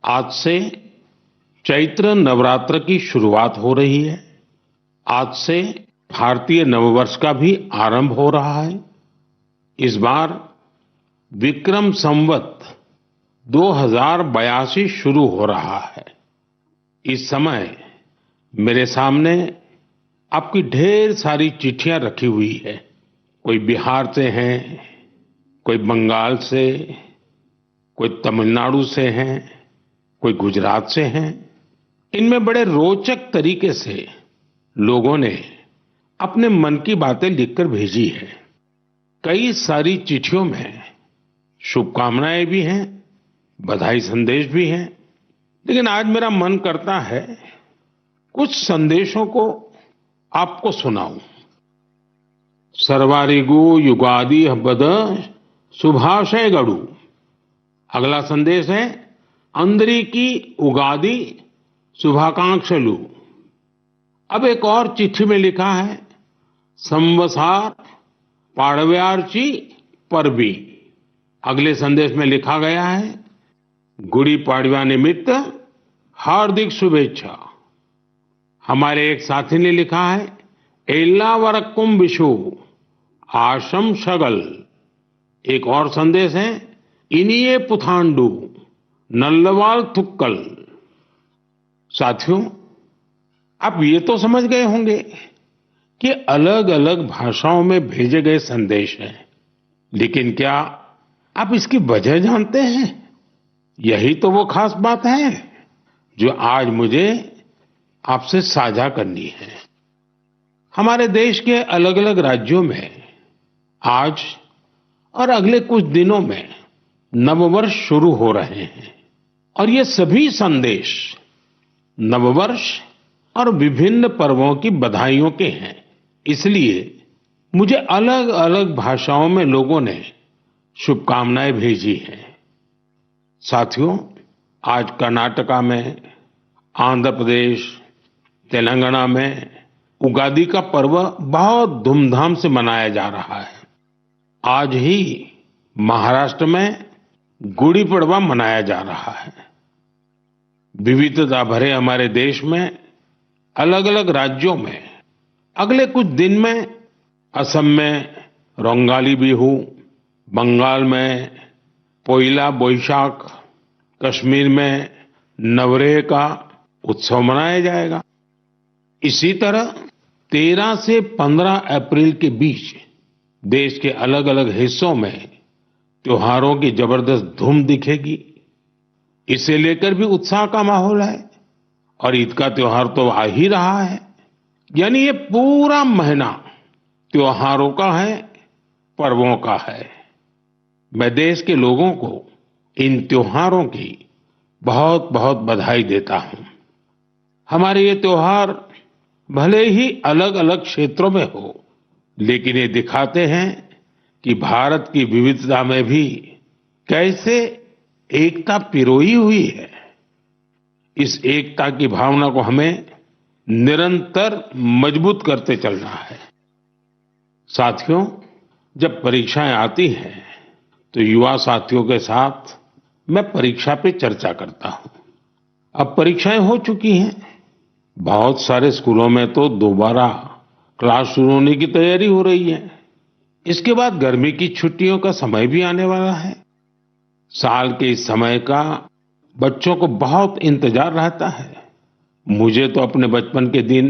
आज से चैत्र नवरात्र की शुरुआत हो रही है। आज से भारतीय नववर्ष का भी आरंभ हो रहा है। इस बार विक्रम संवत 2082 शुरू हो रहा है। इस समय मेरे सामने आपकी ढेर सारी चिट्ठियां रखी हुई है। कोई बिहार से हैं, कोई बंगाल से, कोई तमिलनाडु से हैं, कोई गुजरात से हैं। इनमें बड़े रोचक तरीके से लोगों ने अपने मन की बातें लिखकर भेजी है। कई सारी चिट्ठियों में शुभकामनाएं भी हैं, बधाई संदेश भी हैं। लेकिन आज मेरा मन करता है कुछ संदेशों को आपको सुनाऊं। सर्वारिगु युगादि हब्बद शुभाशय गड़ू। अगला संदेश है अंदरिकी उगादि शुभाकांक्षलु। अब एक और चिट्ठी में लिखा है संवसार पाड़व्यार्ची परबी। अगले संदेश में लिखा गया है गुड़ी पाड़वा निमित्त हार्दिक शुभेच्छा। हमारे एक साथी ने लिखा है एल्लावरक्कुम विशु आशम शगल। एक और संदेश है इनिये पुथांडु नल्लवाल थुक्कल। साथियों, आप ये तो समझ गए होंगे कि अलग अलग भाषाओं में भेजे गए संदेश हैं, लेकिन क्या आप इसकी वजह जानते हैं? यही तो वो खास बात है जो आज मुझे आपसे साझा करनी है। हमारे देश के अलग अलग राज्यों में आज और अगले कुछ दिनों में नववर्ष शुरू हो रहे हैं और ये सभी संदेश नववर्ष और विभिन्न पर्वों की बधाइयों के हैं। इसलिए मुझे अलग अलग भाषाओं में लोगों ने शुभकामनाएं भेजी हैं। साथियों, आज कर्नाटका में, आंध्र प्रदेश, तेलंगाना में उगादी का पर्व बहुत धूमधाम से मनाया जा रहा है। आज ही महाराष्ट्र में गुड़ी पड़वा मनाया जा रहा है। विविधता भरे हमारे देश में अलग अलग राज्यों में अगले कुछ दिन में असम में रोंगाली बिहू, बंगाल में पोइला बोईशाख, कश्मीर में नवरेह का उत्सव मनाया जाएगा। इसी तरह 13 से 15 अप्रैल के बीच देश के अलग अलग हिस्सों में त्योहारों की जबरदस्त धूम दिखेगी। इसे लेकर भी उत्साह का माहौल है और ईद का त्योहार तो आ ही रहा है। यानी ये पूरा महीना त्योहारों का है, पर्वों का है। मैं देश के लोगों को इन त्योहारों की बहुत बहुत बधाई देता हूं। हमारे ये त्योहार भले ही अलग अलग क्षेत्रों में हो, लेकिन ये दिखाते हैं कि भारत की विविधता में भी कैसे एकता पिरोई हुई है। इस एकता की भावना को हमें निरंतर मजबूत करते चलना है। साथियों, जब परीक्षाएं आती हैं तो युवा साथियों के साथ मैं परीक्षा पे चर्चा करता हूं। अब परीक्षाएं हो चुकी हैं। बहुत सारे स्कूलों में तो दोबारा क्लास शुरू होने की तैयारी हो रही है। इसके बाद गर्मी की छुट्टियों का समय भी आने वाला है। साल के इस समय का बच्चों को बहुत इंतजार रहता है। मुझे तो अपने बचपन के दिन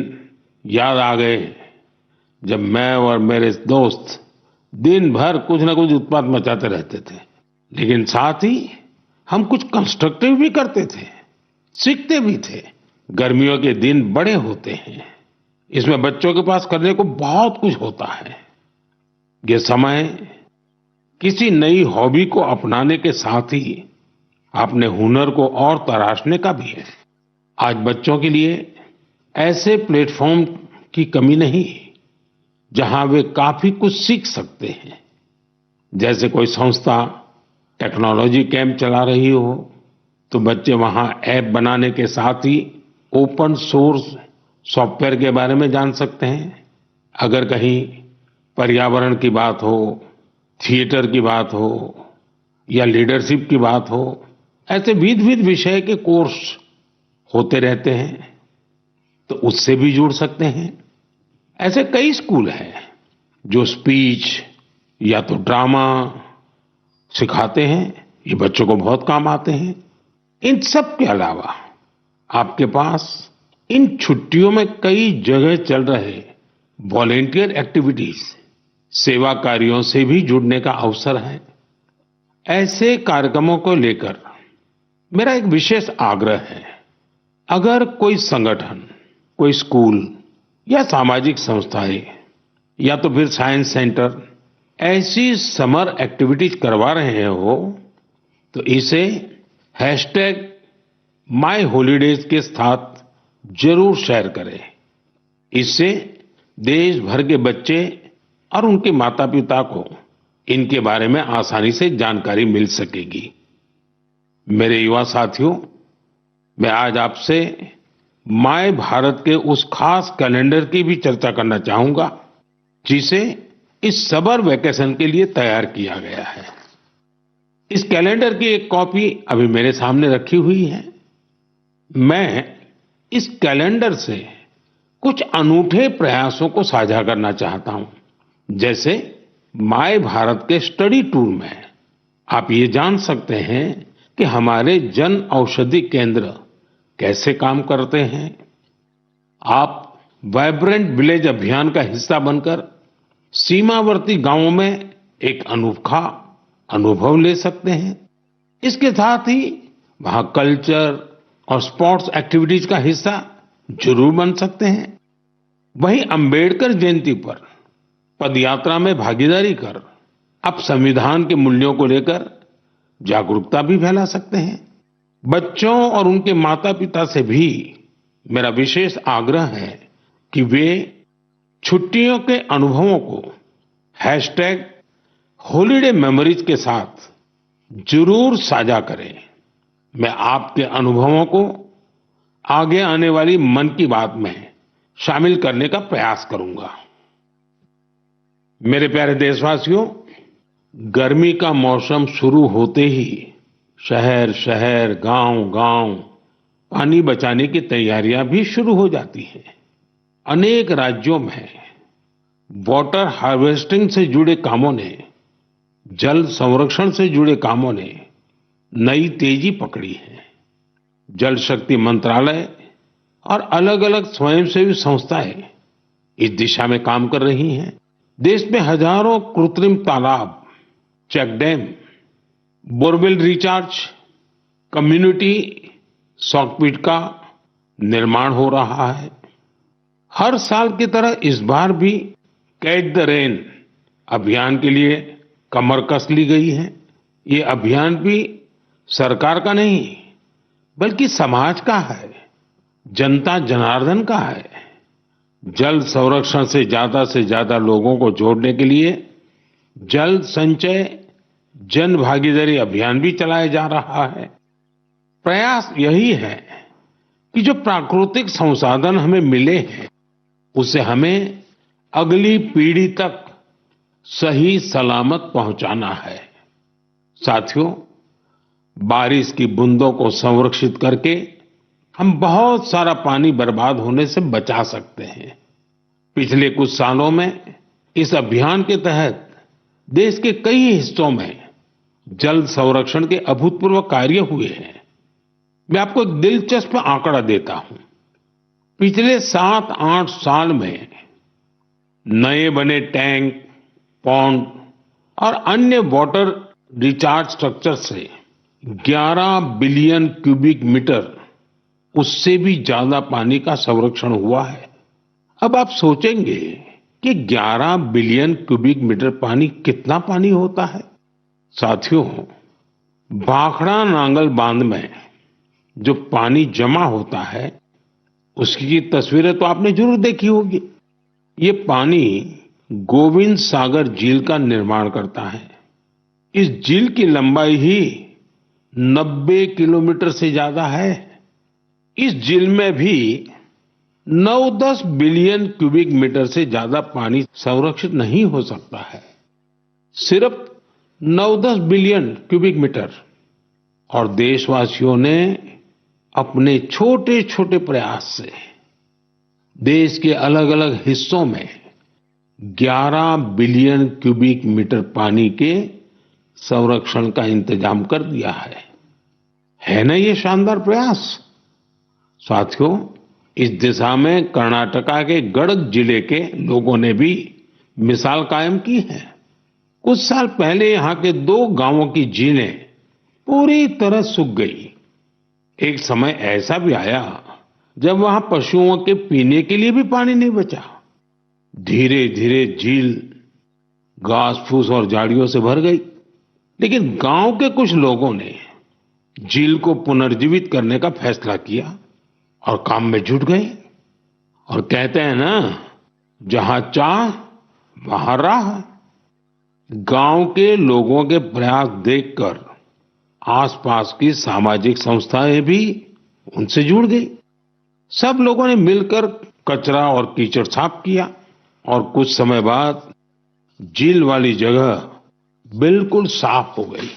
याद आ गए जब मैं और मेरे दोस्त दिन भर कुछ न कुछ उत्पात मचाते रहते थे, लेकिन साथ ही हम कुछ कंस्ट्रक्टिव भी करते थे, सीखते भी थे। गर्मियों के दिन बड़े होते हैं। इसमें बच्चों के पास करने को बहुत कुछ होता है। ये समय किसी नई हॉबी को अपनाने के साथ ही अपने हुनर को और तराशने का भी है। आज बच्चों के लिए ऐसे प्लेटफॉर्म की कमी नहीं जहां वे काफी कुछ सीख सकते हैं। जैसे कोई संस्था टेक्नोलॉजी कैंप चला रही हो तो बच्चे वहां ऐप बनाने के साथ ही ओपन सोर्स सॉफ्टवेयर के बारे में जान सकते हैं। अगर कहीं पर्यावरण की बात हो, थिएटर की बात हो या लीडरशिप की बात हो ऐसे विविध विषय के कोर्स होते रहते हैं, तो उससे भी जुड़ सकते हैं। ऐसे कई स्कूल हैं जो स्पीच या तो ड्रामा सिखाते हैं, ये बच्चों को बहुत काम आते हैं। इन सब के अलावा आपके पास इन छुट्टियों में कई जगह चल रहे वॉलेंटियर एक्टिविटीज, सेवा कार्यों से भी जुड़ने का अवसर है। ऐसे कार्यक्रमों को लेकर मेरा एक विशेष आग्रह है। अगर कोई संगठन, कोई स्कूल या सामाजिक संस्थाएं या तो फिर साइंस सेंटर ऐसी समर एक्टिविटीज करवा रहे हो, तो इसे #मायहॉलिडेज के साथ जरूर शेयर करें। इससे देश भर के बच्चे और उनके माता पिता को इनके बारे में आसानी से जानकारी मिल सकेगी। मेरे युवा साथियों, मैं आज आपसे माय भारत के उस खास कैलेंडर की भी चर्चा करना चाहूंगा जिसे इस समर वेकेशन के लिए तैयार किया गया है। इस कैलेंडर की एक कॉपी अभी मेरे सामने रखी हुई है। मैं इस कैलेंडर से कुछ अनूठे प्रयासों को साझा करना चाहता हूं। जैसे माय भारत के स्टडी टूर में आप ये जान सकते हैं कि हमारे जन औषधि केंद्र कैसे काम करते हैं। आप वाइब्रेंट विलेज अभियान का हिस्सा बनकर सीमावर्ती गांवों में एक अनोखा अनुभव ले सकते हैं। इसके साथ ही वहां कल्चर और स्पोर्ट्स एक्टिविटीज का हिस्सा जरूर बन सकते हैं। वहीं अंबेडकर जयंती पर पदयात्रा में भागीदारी कर आप संविधान के मूल्यों को लेकर जागरूकता भी फैला सकते हैं। बच्चों और उनके माता पिता से भी मेरा विशेष आग्रह है कि वे छुट्टियों के अनुभवों को #हॉलिडे मेमोरीज के साथ जरूर साझा करें। मैं आपके अनुभवों को आगे आने वाली मन की बात में शामिल करने का प्रयास करूंगा। मेरे प्यारे देशवासियों, गर्मी का मौसम शुरू होते ही शहर शहर, गांव गांव पानी बचाने की तैयारियां भी शुरू हो जाती हैं। अनेक राज्यों में वाटर हार्वेस्टिंग से जुड़े कामों ने, जल संरक्षण से जुड़े कामों ने नई तेजी पकड़ी है। जल शक्ति मंत्रालय और अलग-अलग स्वयंसेवी संस्थाएं इस दिशा में काम कर रही हैं। देश में हजारों कृत्रिम तालाब, check dam, borewell recharge, community soakpit का निर्माण हो रहा है। हर साल की तरह इस बार भी कैच द रेन अभियान के लिए कमर कस ली गई है। ये अभियान भी सरकार का नहीं बल्कि समाज का है, जनता जनार्दन का है। जल संरक्षण से ज्यादा लोगों को जोड़ने के लिए जल संचय जन भागीदारी अभियान भी चलाया जा रहा है। प्रयास यही है कि जो प्राकृतिक संसाधन हमें मिले हैं उसे हमें अगली पीढ़ी तक सही सलामत पहुंचाना है। साथियों, बारिश की बूंदों को संरक्षित करके हम बहुत सारा पानी बर्बाद होने से बचा सकते हैं। पिछले कुछ सालों में इस अभियान के तहत देश के कई हिस्सों में जल संरक्षण के अभूतपूर्व कार्य हुए हैं। मैं आपको एक दिलचस्प आंकड़ा देता हूं। पिछले 7-8 साल में नए बने टैंक, पॉन्ड और अन्य वाटर रिचार्ज स्ट्रक्चर से 11 बिलियन क्यूबिक मीटर, उससे भी ज्यादा पानी का संरक्षण हुआ है। अब आप सोचेंगे कि 11 बिलियन क्यूबिक मीटर पानी कितना पानी होता है। साथियों, भाखड़ा नांगल बांध में जो पानी जमा होता है उसकी तस्वीरें तो आपने जरूर देखी होगी। ये पानी गोविंद सागर झील का निर्माण करता है। इस झील की लंबाई ही 90 किलोमीटर से ज्यादा है। इस झील में भी 9-10 बिलियन क्यूबिक मीटर से ज्यादा पानी संरक्षित नहीं हो सकता है। सिर्फ 9-10 बिलियन क्यूबिक मीटर। और देशवासियों ने अपने छोटे छोटे प्रयास से देश के अलग अलग हिस्सों में 11 बिलियन क्यूबिक मीटर पानी के संरक्षण का इंतजाम कर दिया है ना ये शानदार प्रयास। साथियों, इस दिशा में कर्नाटका के गडक जिले के लोगों ने भी मिसाल कायम की है। कुछ साल पहले यहाँ के 2 गांवों की झीलें पूरी तरह सूख गई। एक समय ऐसा भी आया जब वहां पशुओं के पीने के लिए भी पानी नहीं बचा। धीरे धीरे झील घास फूस और झाड़ियों से भर गई, लेकिन गांव के कुछ लोगों ने झील को पुनर्जीवित करने का फैसला किया और काम में जुट गए। और कहते हैं ना, जहां चाह वहां राह। गांव के लोगों के प्रयास देखकर आसपास की सामाजिक संस्थाएं भी उनसे जुड़ गई। सब लोगों ने मिलकर कचरा और कीचड़ साफ किया और कुछ समय बाद झील वाली जगह बिल्कुल साफ हो गई।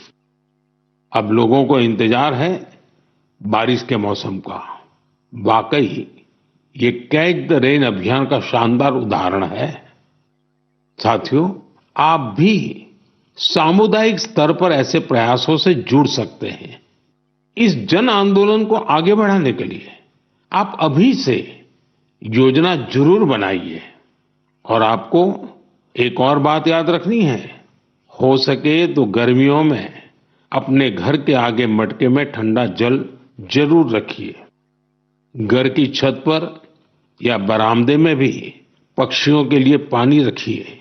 अब लोगों को इंतजार है बारिश के मौसम का। वाकई ये कैच द रेन अभियान का शानदार उदाहरण है। साथियों, आप भी सामुदायिक स्तर पर ऐसे प्रयासों से जुड़ सकते हैं। इस जन आंदोलन को आगे बढ़ाने के लिए आप अभी से योजना जरूर बनाइए। और आपको एक और बात याद रखनी है, हो सके तो गर्मियों में अपने घर के आगे मटके में ठंडा जल जरूर रखिए। घर की छत पर या बरामदे में भी पक्षियों के लिए पानी रखिए।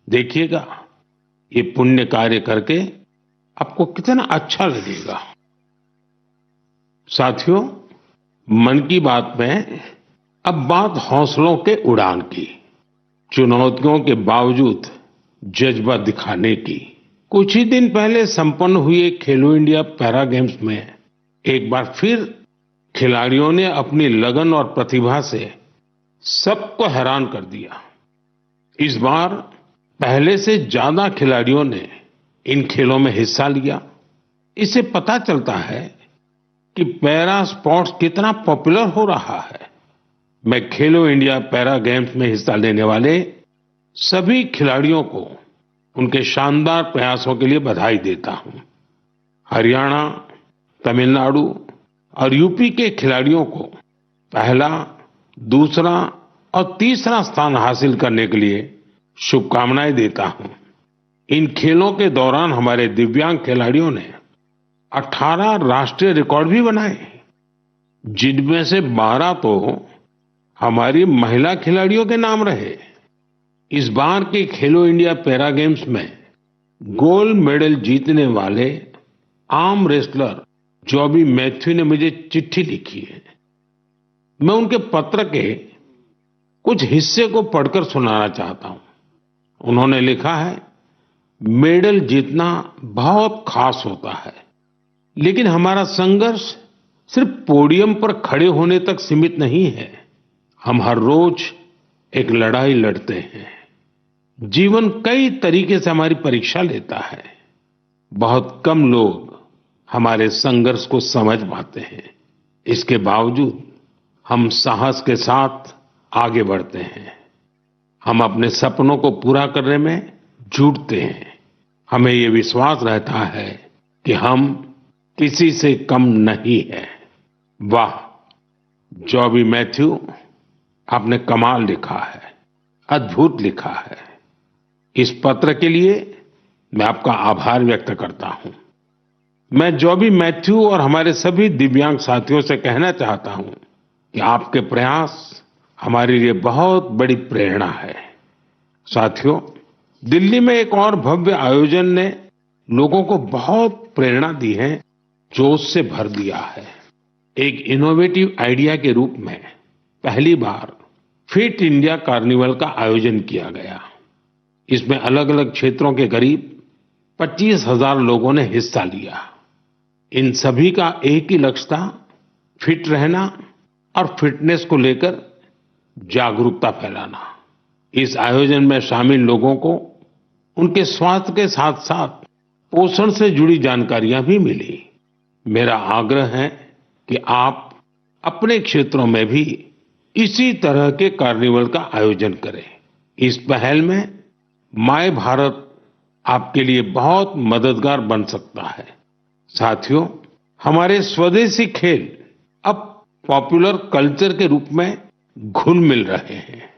देखिएगा, ये पुण्य कार्य करके आपको कितना अच्छा लगेगा। साथियों, मन की बात में अब बात हौसलों के उड़ान की, चुनौतियों के बावजूद जज्बा दिखाने की। कुछ ही दिन पहले संपन्न हुए खेलो इंडिया पैरा गेम्स में एक बार फिर खिलाड़ियों ने अपनी लगन और प्रतिभा से सबको हैरान कर दिया। इस बार पहले से ज्यादा खिलाड़ियों ने इन खेलों में हिस्सा लिया। इससे पता चलता है कि पैरा स्पोर्ट्स कितना पॉपुलर हो रहा है। मैं खेलो इंडिया पैरा गेम्स में हिस्सा लेने वाले सभी खिलाड़ियों को उनके शानदार प्रयासों के लिए बधाई देता हूं। हरियाणा, तमिलनाडु और यूपी के खिलाड़ियों को पहला, दूसरा और तीसरा स्थान हासिल करने के लिए शुभकामनाएं देता हूं। इन खेलों के दौरान हमारे दिव्यांग खिलाड़ियों ने 18 राष्ट्रीय रिकॉर्ड भी बनाए, जिनमें से 12 तो हमारी महिला खिलाड़ियों के नाम रहे। इस बार के खेलो इंडिया पैरा गेम्स में गोल्ड मेडल जीतने वाले आर्म रेसलर जॉबी मैथ्यू ने मुझे चिट्ठी लिखी है। मैं उनके पत्र के कुछ हिस्से को पढ़कर सुनाना चाहता हूं। उन्होंने लिखा है, मेडल जीतना बहुत खास होता है, लेकिन हमारा संघर्ष सिर्फ पोडियम पर खड़े होने तक सीमित नहीं है। हम हर रोज एक लड़ाई लड़ते हैं। जीवन कई तरीके से हमारी परीक्षा लेता है। बहुत कम लोग हमारे संघर्ष को समझ पाते हैं। इसके बावजूद हम साहस के साथ आगे बढ़ते हैं। हम अपने सपनों को पूरा करने में जुटते हैं। हमें ये विश्वास रहता है कि हम किसी से कम नहीं है। वाह, जॉबी मैथ्यू, आपने कमाल लिखा है, अद्भुत लिखा है। इस पत्र के लिए मैं आपका आभार व्यक्त करता हूं। मैं जॉबी मैथ्यू और हमारे सभी दिव्यांग साथियों से कहना चाहता हूं कि आपके प्रयास हमारे लिए बहुत बड़ी प्रेरणा है। साथियों, दिल्ली में एक और भव्य आयोजन ने लोगों को बहुत प्रेरणा दी है, जोश से भर दिया है। एक इनोवेटिव आइडिया के रूप में पहली बार फिट इंडिया कार्निवल का आयोजन किया गया। इसमें अलग अलग क्षेत्रों के करीब 25,000 लोगों ने हिस्सा लिया। इन सभी का एक ही लक्ष्य था, फिट रहना और फिटनेस को लेकर जागरूकता फैलाना। इस आयोजन में शामिल लोगों को उनके स्वास्थ्य के साथ साथ पोषण से जुड़ी जानकारियां भी मिली। मेरा आग्रह है कि आप अपने क्षेत्रों में भी इसी तरह के कार्निवल का आयोजन करें। इस पहल में माय भारत आपके लिए बहुत मददगार बन सकता है। साथियों, हमारे स्वदेशी खेल अब पॉपुलर कल्चर के रूप में घुल मिल रहे हैं।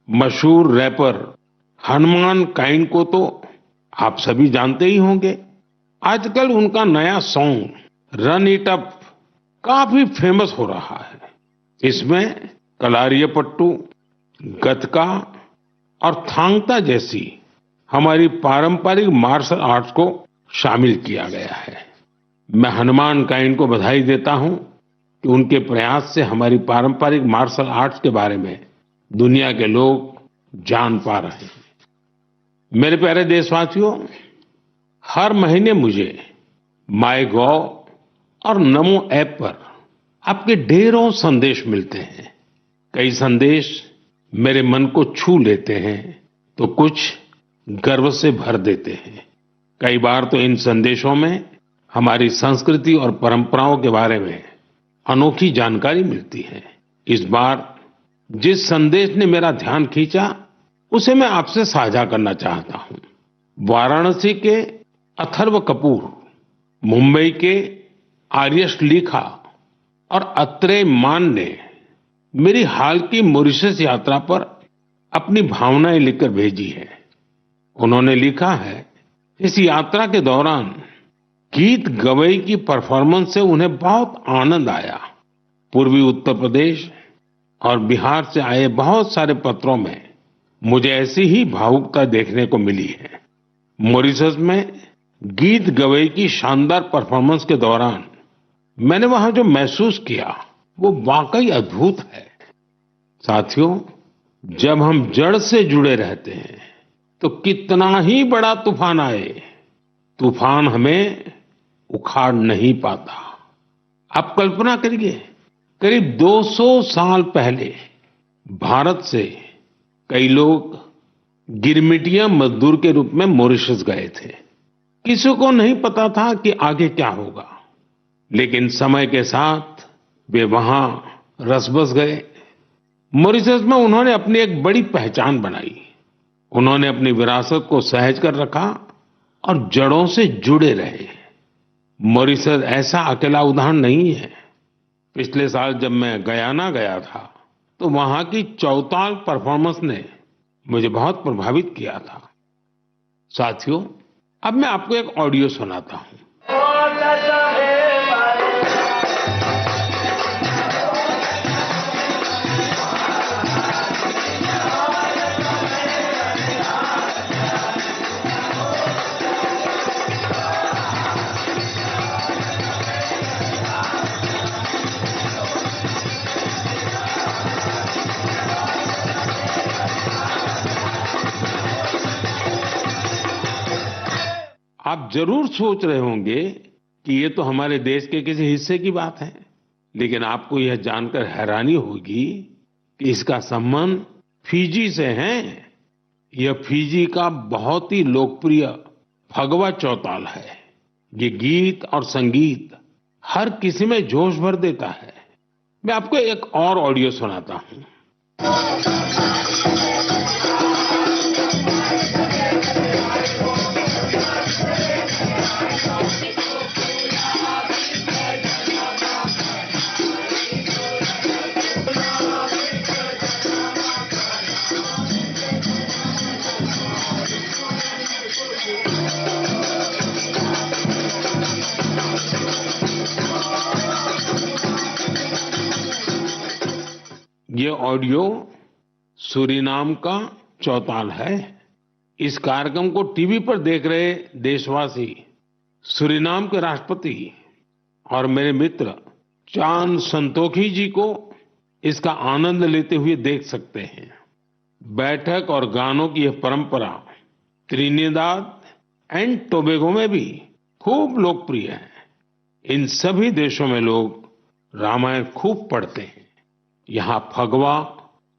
मशहूर रैपर हनुमान काइंड को तो आप सभी जानते ही होंगे। आजकल उनका नया सॉन्ग रन इट अप काफी फेमस हो रहा है। इसमें कलारियापट्टू, गतका और थांग ता जैसी हमारी पारंपरिक मार्शल आर्ट्स को शामिल किया गया है। मैं हनुमान काइंड को बधाई देता हूं कि उनके प्रयास से हमारी पारंपरिक मार्शल आर्ट्स के बारे में दुनिया के लोग जान पा रहे हैं। मेरे प्यारे देशवासियों, हर महीने मुझे माईगोव और नमो ऐप पर आपके ढेरों संदेश मिलते हैं। कई संदेश मेरे मन को छू लेते हैं तो कुछ गर्व से भर देते हैं। कई बार तो इन संदेशों में हमारी संस्कृति और परंपराओं के बारे में अनोखी जानकारी मिलती है। इस बार जिस संदेश ने मेरा ध्यान खींचा उसे मैं आपसे साझा करना चाहता हूं। वाराणसी के अथर्व कपूर, मुंबई के आर्यश लिखा और अत्रेय मान ने मेरी हाल की मॉरिशस यात्रा पर अपनी भावनाएं लिखकर भेजी है। उन्होंने लिखा है, इस यात्रा के दौरान गीत गवई की परफॉर्मेंस से उन्हें बहुत आनंद आया। पूर्वी उत्तर प्रदेश और बिहार से आए बहुत सारे पत्रों में मुझे ऐसी ही भावुकता देखने को मिली है। मॉरिशस में गीत गवई की शानदार परफॉर्मेंस के दौरान मैंने वहां जो महसूस किया वो वाकई अद्भुत है। साथियों, जब हम जड़ से जुड़े रहते हैं तो कितना ही बड़ा तूफान आए, तूफान हमें उखाड़ नहीं पाता। आप कल्पना करिए, करीब 200 साल पहले भारत से कई लोग गिरमिटिया मजदूर के रूप में मॉरिशस गए थे। किसी को नहीं पता था कि आगे क्या होगा, लेकिन समय के साथ वे वहां रस बस गए। मॉरिशस में उन्होंने अपनी एक बड़ी पहचान बनाई। उन्होंने अपनी विरासत को सहेज कर रखा और जड़ों से जुड़े रहे। मॉरिशस ऐसा अकेला उदाहरण नहीं है। पिछले साल जब मैं गयाना गया था तो वहां की चौताल परफॉर्मेंस ने मुझे बहुत प्रभावित किया था। साथियों, अब मैं आपको एक ऑडियो सुनाता हूं। आप जरूर सोच रहे होंगे कि ये तो हमारे देश के किसी हिस्से की बात है, लेकिन आपको यह जानकर हैरानी होगी कि इसका संबंध फिजी से है। यह फिजी का बहुत ही लोकप्रिय फगवा चौताल है। ये गीत और संगीत हर किसी में जोश भर देता है। मैं आपको एक और ऑडियो सुनाता हूं। ये ऑडियो सूरीनाम का चौताल है। इस कार्यक्रम को टीवी पर देख रहे देशवासी सूरीनाम के राष्ट्रपति और मेरे मित्र चान संतोखी जी को इसका आनंद लेते हुए देख सकते हैं। बैठक और गानों की यह परंपरा त्रिनिदाद एंड टोबैगो में भी खूब लोकप्रिय है। इन सभी देशों में लोग रामायण खूब पढ़ते हैं। यहाँ फगवा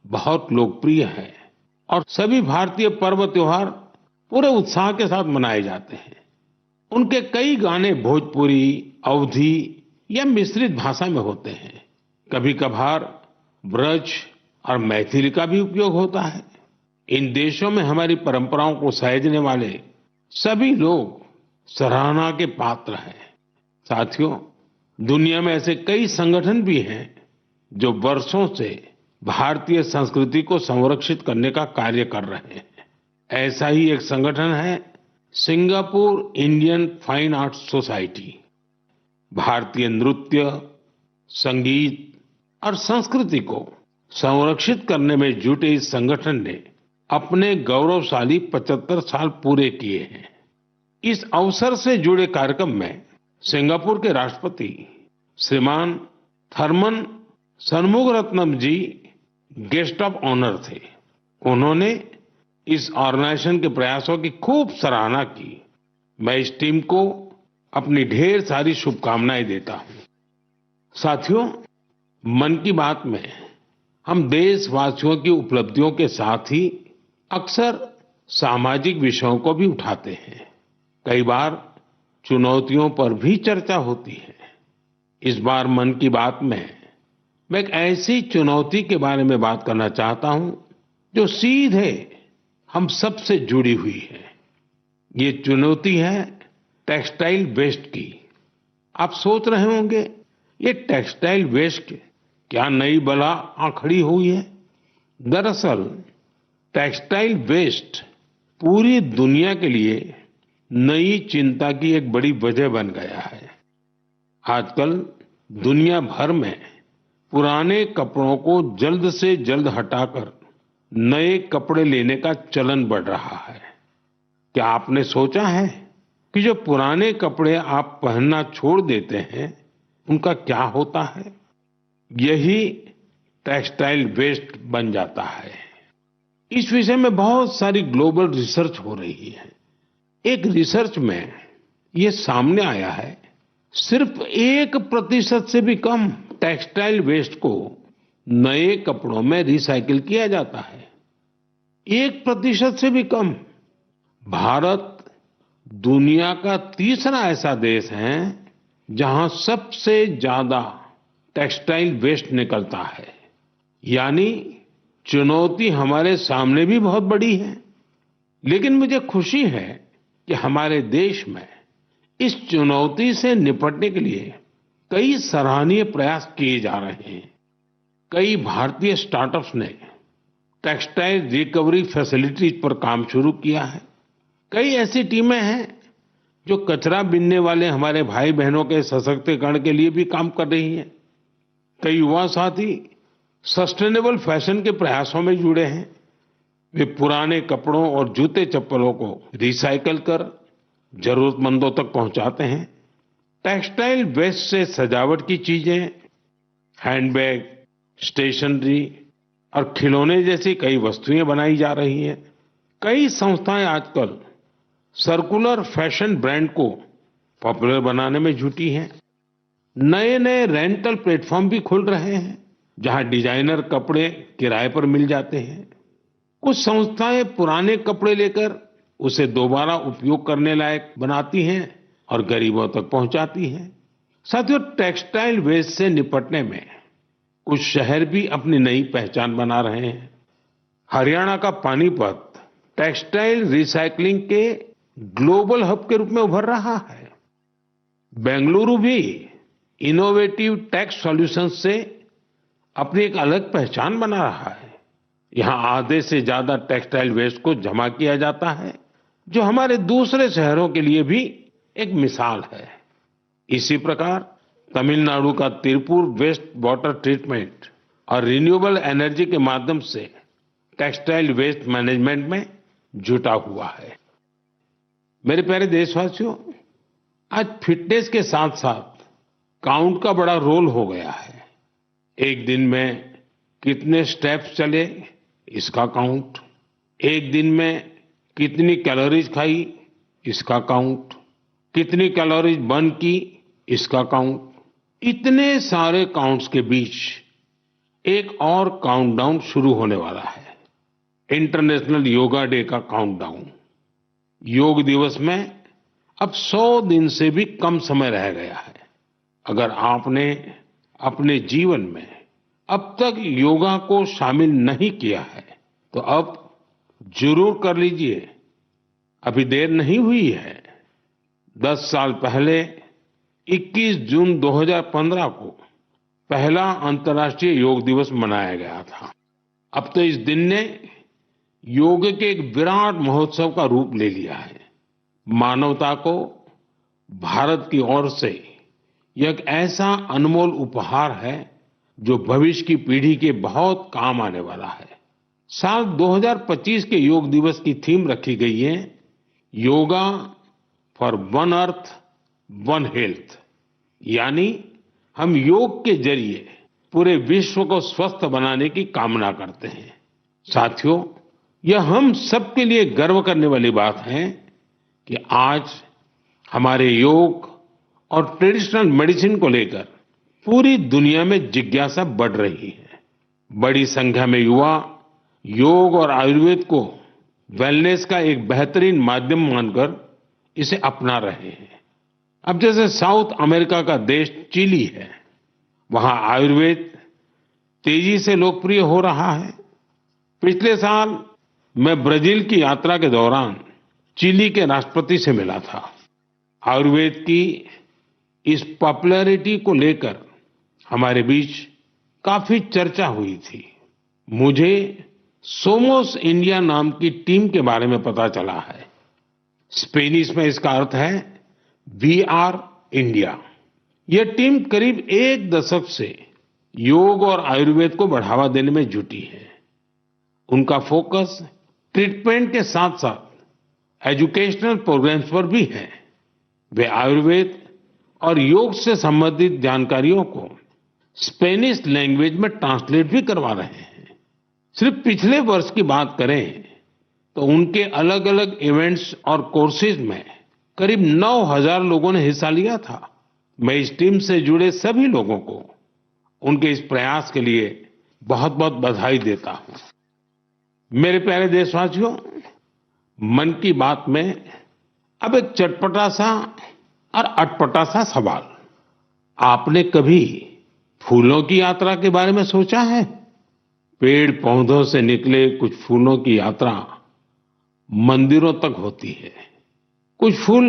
बहुत लोकप्रिय है और सभी भारतीय पर्व त्योहार पूरे उत्साह के साथ मनाए जाते हैं। उनके कई गाने भोजपुरी, अवधी या मिश्रित भाषा में होते हैं। कभी कभार ब्रज और मैथिली का भी उपयोग होता है। इन देशों में हमारी परंपराओं को सहेजने वाले सभी लोग सराहना के पात्र हैं। साथियों, दुनिया में ऐसे कई संगठन भी हैं जो वर्षों से भारतीय संस्कृति को संरक्षित करने का कार्य कर रहे हैं। ऐसा ही एक संगठन है Singapore Indian fine arts society. भारतीय नृत्य, संगीत और संस्कृति को संरक्षित करने में जुटे इस संगठन ने अपने गौरवशाली 75 साल पूरे किए हैं। इस अवसर से जुड़े कार्यक्रम में सिंगापुर के राष्ट्रपति श्रीमान थरमन शनमुगारत्नम जी गेस्ट ऑफ ऑनर थे। उन्होंने इस ऑर्गेनाइजेशन के प्रयासों की खूब सराहना की। मैं इस टीम को अपनी ढेर सारी शुभकामनाएं देता हूं। साथियों, मन की बात में हम देशवासियों की उपलब्धियों के साथ ही अक्सर सामाजिक विषयों को भी उठाते हैं। कई बार चुनौतियों पर भी चर्चा होती है। इस बार मन की बात में मैं एक ऐसी चुनौती के बारे में बात करना चाहता हूं जो सीधे हम सबसे जुड़ी हुई है। ये चुनौती है टेक्सटाइल वेस्ट की। आप सोच रहे होंगे, ये टेक्सटाइल वेस्ट क्या नई बला आ खड़ी हुई है? दरअसल टेक्सटाइल वेस्ट पूरी दुनिया के लिए नई चिंता की एक बड़ी वजह बन गया है। आजकल दुनिया भर में पुराने कपड़ों को जल्द से जल्द हटाकर नए कपड़े लेने का चलन बढ़ रहा है। क्या आपने सोचा है कि जो पुराने कपड़े आप पहनना छोड़ देते हैं, उनका क्या होता है? यही टेक्सटाइल वेस्ट बन जाता है। इस विषय में बहुत सारी ग्लोबल रिसर्च हो रही है। एक रिसर्च में ये सामने आया है, सिर्फ 1% से भी कम टेक्सटाइल वेस्ट को नए कपड़ों में रिसाइकिल किया जाता है। 1% से भी कम। भारत दुनिया का तीसरा ऐसा देश है जहां सबसे ज्यादा टेक्सटाइल वेस्ट निकलता है। यानी चुनौती हमारे सामने भी बहुत बड़ी है। लेकिन मुझे खुशी है कि हमारे देश में इस चुनौती से निपटने के लिए कई सराहनीय प्रयास किए जा रहे हैं। कई भारतीय स्टार्टअप्स ने टेक्सटाइल रिकवरी फैसिलिटीज पर काम शुरू किया है। कई ऐसी टीमें हैं जो कचरा बीनने वाले हमारे भाई बहनों के सशक्तिकरण के लिए भी काम कर रही हैं। कई युवा साथी सस्टेनेबल फैशन के प्रयासों में जुड़े हैं। वे पुराने कपड़ों और जूते चप्पलों को रिसाइकल कर जरूरतमंदों तक पहुंचाते हैं। टेक्सटाइल वेस्ट से सजावट की चीजें, हैंडबैग, स्टेशनरी और खिलौने जैसी कई वस्तुएं बनाई जा रही हैं। कई संस्थाएं आजकल सर्कुलर फैशन ब्रांड को पॉपुलर बनाने में जुटी हैं। नए नए रेंटल प्लेटफॉर्म भी खुल रहे हैं जहां डिजाइनर कपड़े किराए पर मिल जाते हैं। कुछ संस्थाएं पुराने कपड़े लेकर उसे दोबारा उपयोग करने लायक बनाती हैं और गरीबों तक पहुंचाती हैं। साथियों, टेक्सटाइल वेस्ट से निपटने में कुछ शहर भी अपनी नई पहचान बना रहे हैं। हरियाणा का पानीपत टेक्सटाइल रिसाइकलिंग के ग्लोबल हब के रूप में उभर रहा है। बेंगलुरु भी इनोवेटिव टेक सॉल्यूशंस से अपनी एक अलग पहचान बना रहा है। यहाँ आधे से ज्यादा टेक्सटाइल वेस्ट को जमा किया जाता है, जो हमारे दूसरे शहरों के लिए भी एक मिसाल है। इसी प्रकार तमिलनाडु का तिरुपुर वेस्ट वाटर ट्रीटमेंट और रिन्यूएबल एनर्जी के माध्यम से टेक्सटाइल वेस्ट मैनेजमेंट में जुटा हुआ है। मेरे प्यारे देशवासियों, आज फिटनेस के साथ साथ काउंट का बड़ा रोल हो गया है। एक दिन में कितने स्टेप्स चले, इसका काउंट। एक दिन में कितनी कैलोरीज खाई, इसका काउंट। कितनी कैलोरीज बर्न की, इसका काउंट। इतने सारे काउंट्स के बीच एक और काउंटडाउन शुरू होने वाला है, इंटरनेशनल योगा डे का काउंटडाउन। योग दिवस में अब 100 दिन से भी कम समय रह गया है। अगर आपने अपने जीवन में अब तक योगा को शामिल नहीं किया है तो अब जरूर कर लीजिए। अभी देर नहीं हुई है। 10 साल पहले 21 जून 2015 को पहला अंतर्राष्ट्रीय योग दिवस मनाया गया था। अब तो इस दिन ने योग के एक विराट महोत्सव का रूप ले लिया है। मानवता को भारत की ओर से यह एक ऐसा अनमोल उपहार है जो भविष्य की पीढ़ी के बहुत काम आने वाला है। साल 2025 के योग दिवस की थीम रखी गई है yoga for one earth one health, यानी हम योग के जरिए पूरे विश्व को स्वस्थ बनाने की कामना करते हैं। साथियों, यह हम सबके लिए गर्व करने वाली बात है कि आज हमारे योग और ट्रेडिशनल मेडिसिन को लेकर पूरी दुनिया में जिज्ञासा बढ़ रही है। बड़ी संख्या में युवा योग और आयुर्वेद को वेलनेस का एक बेहतरीन माध्यम मानकर इसे अपना रहे हैं। अब जैसे साउथ अमेरिका का देश चिली है, वहां आयुर्वेद तेजी से लोकप्रिय हो रहा है। पिछले साल मैं ब्राजील की यात्रा के दौरान चिली के राष्ट्रपति से मिला था। आयुर्वेद की इस पॉपुलैरिटी को लेकर हमारे बीच काफी चर्चा हुई थी। मुझे सोमोस इंडिया नाम की टीम के बारे में पता चला है। स्पेनिश में इसका अर्थ है वी आर इंडिया। यह टीम करीब 1 दशक से योग और आयुर्वेद को बढ़ावा देने में जुटी है। उनका फोकस ट्रीटमेंट के साथ साथ एजुकेशनल प्रोग्राम्स पर भी है। वे आयुर्वेद और योग से संबंधित जानकारियों को स्पेनिश लैंग्वेज में ट्रांसलेट भी करवा रहे हैं। सिर्फ पिछले वर्ष की बात करें तो उनके अलग अलग इवेंट्स और कोर्सेज में करीब 9,000 लोगों ने हिस्सा लिया था। मैं इस टीम से जुड़े सभी लोगों को उनके इस प्रयास के लिए बहुत बहुत बधाई देता हूं। मेरे प्यारे देशवासियों, मन की बात में अब एक चटपटा सा और अटपटा सा सवाल। आपने कभी फूलों की यात्रा के बारे में सोचा है? पेड़ पौधों से निकले कुछ फूलों की यात्रा मंदिरों तक होती है। कुछ फूल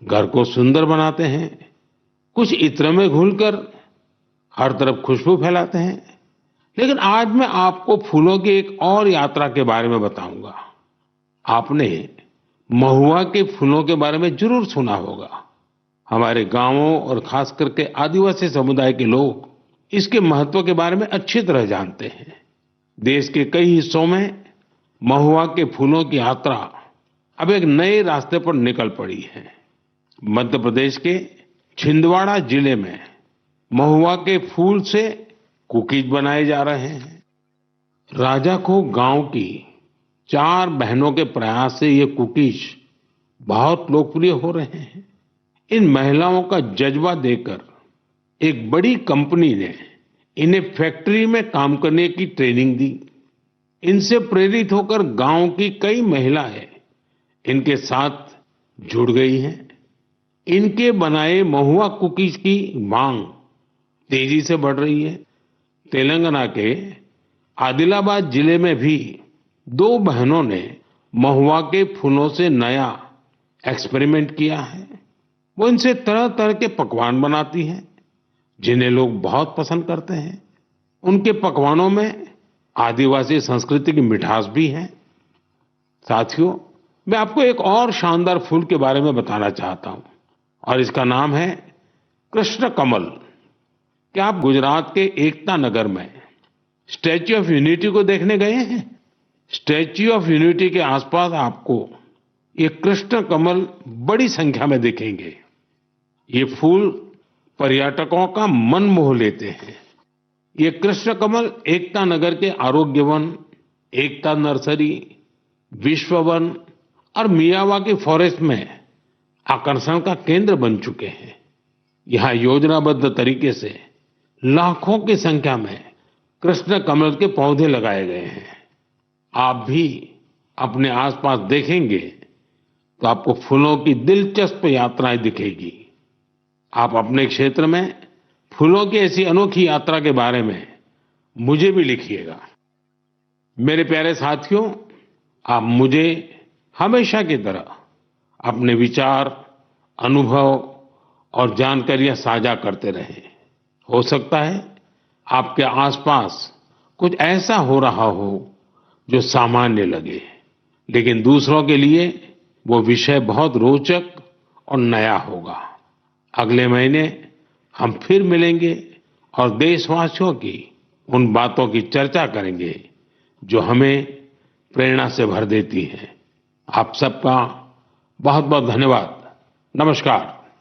घर को सुंदर बनाते हैं, कुछ इत्र में घुलकर हर तरफ खुशबू फैलाते हैं। लेकिन आज मैं आपको फूलों की एक और यात्रा के बारे में बताऊंगा। आपने महुआ के फूलों के बारे में जरूर सुना होगा। हमारे गांवों और खास करके आदिवासी समुदाय के लोग इसके महत्व के बारे में अच्छी तरह जानते हैं। देश के कई हिस्सों में महुआ के फूलों की यात्रा अब एक नए रास्ते पर निकल पड़ी है। मध्य प्रदेश के छिंदवाड़ा जिले में महुआ के फूल से कुकीज बनाए जा रहे हैं। राजाखो गांव की 4 बहनों के प्रयास से ये कुकीज बहुत लोकप्रिय हो रहे हैं। इन महिलाओं का जज्बा देखकर एक बड़ी कंपनी ने इन्हें फैक्ट्री में काम करने की ट्रेनिंग दी। इनसे प्रेरित होकर गांव की कई महिलाएं इनके साथ जुड़ गई हैं। इनके बनाए महुआ कुकीज की मांग तेजी से बढ़ रही है। तेलंगाना के आदिलाबाद जिले में भी 2 बहनों ने महुआ के फूलों से नया एक्सपेरिमेंट किया है। वो इनसे तरह तरह के पकवान बनाती हैं, जिन्हें लोग बहुत पसंद करते हैं। उनके पकवानों में आदिवासी संस्कृति की मिठास भी है। साथियों, मैं आपको एक और शानदार फूल के बारे में बताना चाहता हूं और इसका नाम है कृष्ण कमल। क्या आप गुजरात के एकता नगर में स्टैच्यू ऑफ यूनिटी को देखने गए हैं? स्टैच्यू ऑफ यूनिटी के आसपास आपको ये कृष्ण कमल बड़ी संख्या में दिखेंगे। ये फूल पर्यटकों का मन मोह लेते हैं। ये कृष्ण कमल एकता नगर के आरोग्य वन, एकता नर्सरी, विश्व वन और मियावाकी फॉरेस्ट में आकर्षण का केंद्र बन चुके हैं। यहाँ योजनाबद्ध तरीके से लाखों की संख्या में कृष्ण कमल के पौधे लगाए गए हैं। आप भी अपने आसपास देखेंगे तो आपको फूलों की दिलचस्प यात्राएं दिखेगी। आप अपने क्षेत्र में फूलों की ऐसी अनोखी यात्रा के बारे में मुझे भी लिखिएगा। मेरे प्यारे साथियों, आप मुझे हमेशा की तरह अपने विचार, अनुभव और जानकारियां साझा करते रहें। हो सकता है आपके आसपास कुछ ऐसा हो रहा हो जो सामान्य लगे, लेकिन दूसरों के लिए वो विषय बहुत रोचक और नया होगा। अगले महीने हम फिर मिलेंगे और देशवासियों की उन बातों की चर्चा करेंगे जो हमें प्रेरणा से भर देती हैं। आप सबका बहुत बहुत धन्यवाद। नमस्कार।